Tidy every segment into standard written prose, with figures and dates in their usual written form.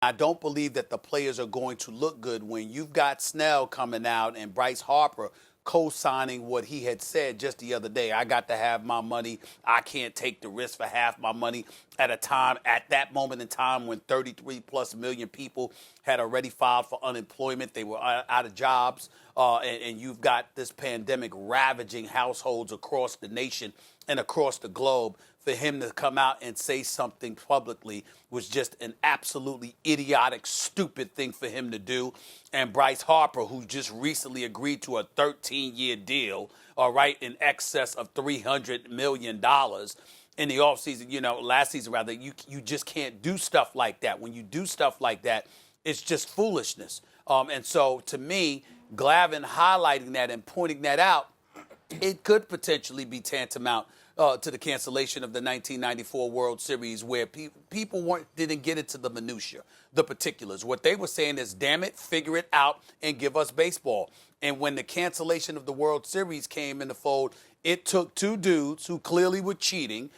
I don't believe that the players are going to look good when you've got Snell coming out and Bryce Harper co-signing what he had said just the other day. I got to have my money. I can't take the risk for half my money at a time, at that moment in time when 33 plus million people had already filed for unemployment. They were out of jobs. And you've got this pandemic ravaging households across the nation and across the globe. For him to come out and say something publicly was just an absolutely idiotic, stupid thing for him to do. And Bryce Harper, who just recently agreed to a 13-year deal, all right, in excess of $300 million in the offseason, last season rather, you just can't do stuff like that. When you do stuff like that, it's just foolishness. And so to me, Glavine highlighting that and pointing that out, it could potentially be tantamount to the cancellation of the 1994 World Series, where people didn't get into the minutia, the particulars. What they were saying is, damn it, figure it out and give us baseball. And when the cancellation of the World Series came in the fold, it took two dudes who clearly were cheating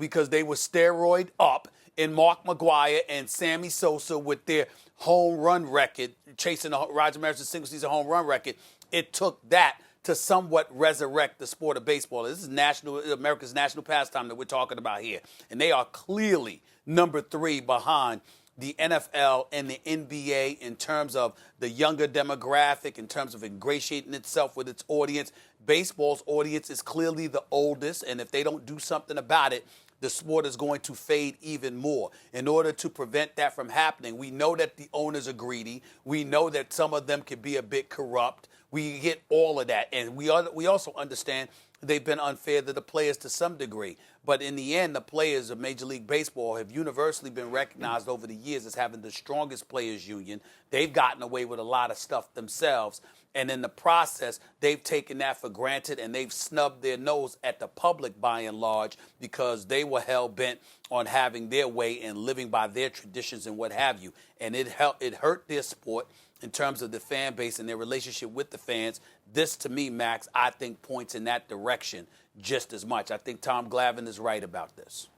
because they were steroid up in Mark McGwire and Sammy Sosa with their home run record, chasing Roger Maris's single-season home run record. It took that to somewhat resurrect the sport of baseball. This is America's national pastime that we're talking about here. And they are clearly number 3 behind the NFL and the NBA in terms of the younger demographic, in terms of ingratiating itself with its audience. Baseball's audience is clearly the oldest, and if they don't do something about it, the sport is going to fade even more. In order to prevent that from happening, we know that the owners are greedy. We know that some of them can be a bit corrupt. We get all of that. And we also understand they've been unfair to the players to some degree. But in the end, the players of Major League Baseball have universally been recognized over the years as having the strongest players union. They've gotten away with a lot of stuff themselves. And in the process, they've taken that for granted, and they've snubbed their nose at the public by and large because they were hell-bent on having their way and living by their traditions and what have you. And it hurt their sport in terms of the fan base and their relationship with the fans. This, to me, Max, I think points in that direction just as much. I think Tom Glavine is right about this.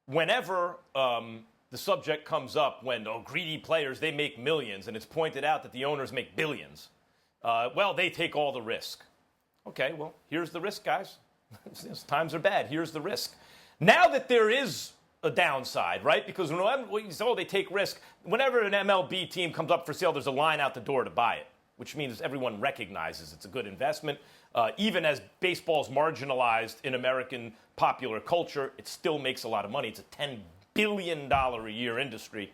Whenever the subject comes up when greedy players, they make millions, and it's pointed out that the owners make billions, they take all the risk. Okay, well, here's the risk, guys. Times are bad. Here's the risk. Now that there is a downside, right? Because they take risk. Whenever an MLB team comes up for sale, there's a line out the door to buy it, which means everyone recognizes it's a good investment. Even as baseball's marginalized in American popular culture, it still makes a lot of money. It's a $10 billion a year industry.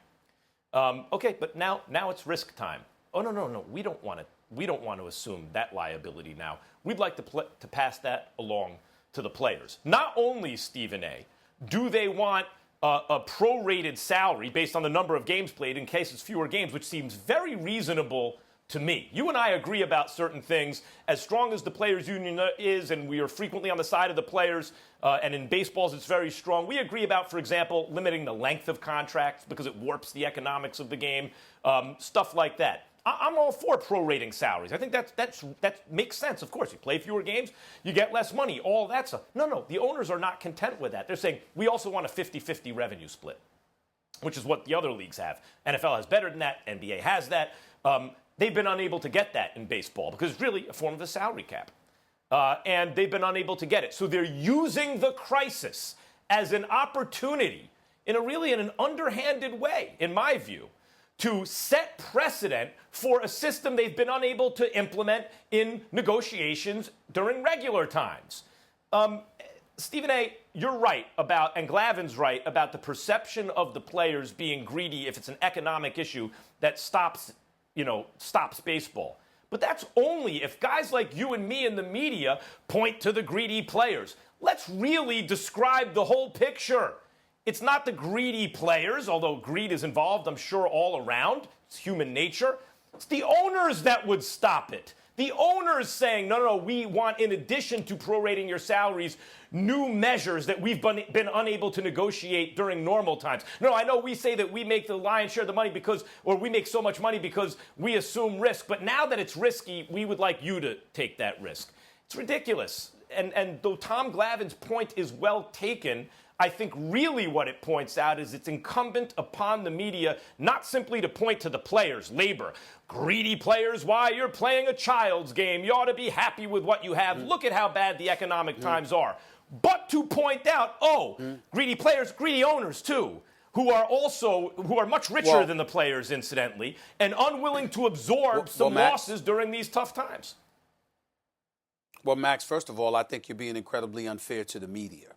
But now it's risk time. Oh, no. We don't want to assume that liability now. We'd like to pass that along to the players. Not only, Stephen A., do they want a prorated salary based on the number of games played in case it's fewer games, which seems very reasonable to me. You and I agree about certain things. As strong as the players' union is, and we are frequently on the side of the players, and in baseballs it's very strong, we agree about, for example, limiting the length of contracts because it warps the economics of the game, stuff like that. I'm all for prorating salaries. I think that makes sense. Of course, you play fewer games, you get less money, all that stuff. No, the owners are not content with that. They're saying, we also want a 50-50 revenue split, which is what the other leagues have. NFL has better than that. NBA has that. They've been unable to get that in baseball because it's really a form of a salary cap. And they've been unable to get it. So they're using the crisis as an opportunity in an underhanded way, in my view, to set precedent for a system they've been unable to implement in negotiations during regular times. Stephen A., you're right about, and Glavine's right, about the perception of the players being greedy if it's an economic issue that stops baseball. But that's only if guys like you and me in the media point to the greedy players. Let's really describe the whole picture. It's not the greedy players, although greed is involved, I'm sure, all around. It's human nature. It's the owners that would stop it. The owners saying, no, we want, in addition to prorating your salaries, new measures that we've been unable to negotiate during normal times. No, I know we say that we make the lion's share of the money or we make so much money because we assume risk. But now that it's risky, we would like you to take that risk. It's ridiculous. And though Tom Glavine's point is well taken, I think really what it points out is it's incumbent upon the media not simply to point to the players, labor. Greedy players, why, you're playing a child's game. You ought to be happy with what you have. Look at how bad the economic times are. But to point out, greedy players, greedy owners too, who are much richer than the players, incidentally, and unwilling to absorb some losses during these tough times. Well, Max, first of all, I think you're being incredibly unfair to the media.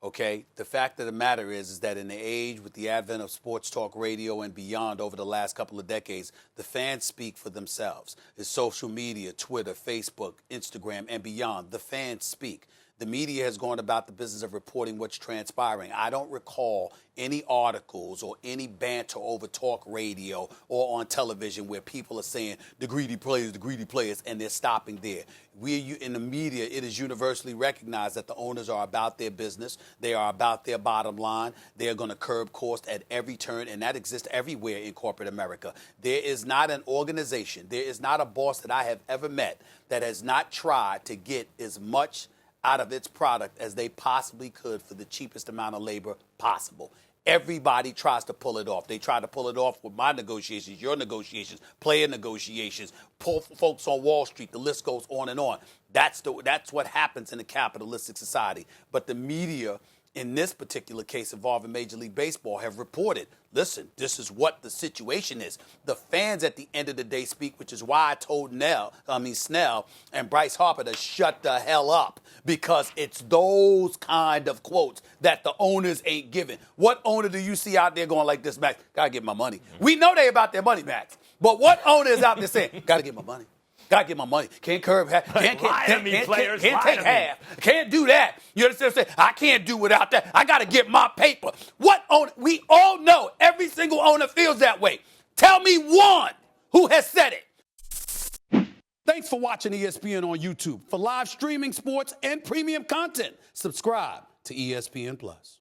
Okay? The fact of the matter is that in the age with the advent of sports talk radio and beyond over the last couple of decades, the fans speak for themselves. It's social media, Twitter, Facebook, Instagram, and beyond. The fans speak. The media has gone about the business of reporting what's transpiring. I don't recall any articles or any banter over talk radio or on television where people are saying the greedy players, and they're stopping there. In the media, it is universally recognized that the owners are about their business. They are about their bottom line. They are going to curb cost at every turn, and that exists everywhere in corporate America. There is not an organization, there is not a boss that I have ever met that has not tried to get as much out of its product as they possibly could for the cheapest amount of labor possible. Everybody tries to pull it off. They try to pull it off with my negotiations, your negotiations, player negotiations, pull folks on Wall Street. The list goes on and on. That's what happens in a capitalistic society. But the media, in this particular case involving Major League Baseball, have reported, listen, this is what the situation is. The fans at the end of the day speak, which is why I told Snell and Bryce Harper to shut the hell up, because it's those kind of quotes that the owners ain't giving. What owner do you see out there going like this, Max? Gotta get my money. Mm-hmm. We know they about their money, Max. But what owner is out there saying, gotta get my money? Gotta get my money. Can't curb half. Can't take half. Can't do that. You understand what I'm saying? I can't do without that. I gotta get my paper. What owner? We all know every single owner feels that way. Tell me one who has said it. Thanks for watching ESPN on YouTube. For live streaming, sports, and premium content, subscribe to ESPN Plus.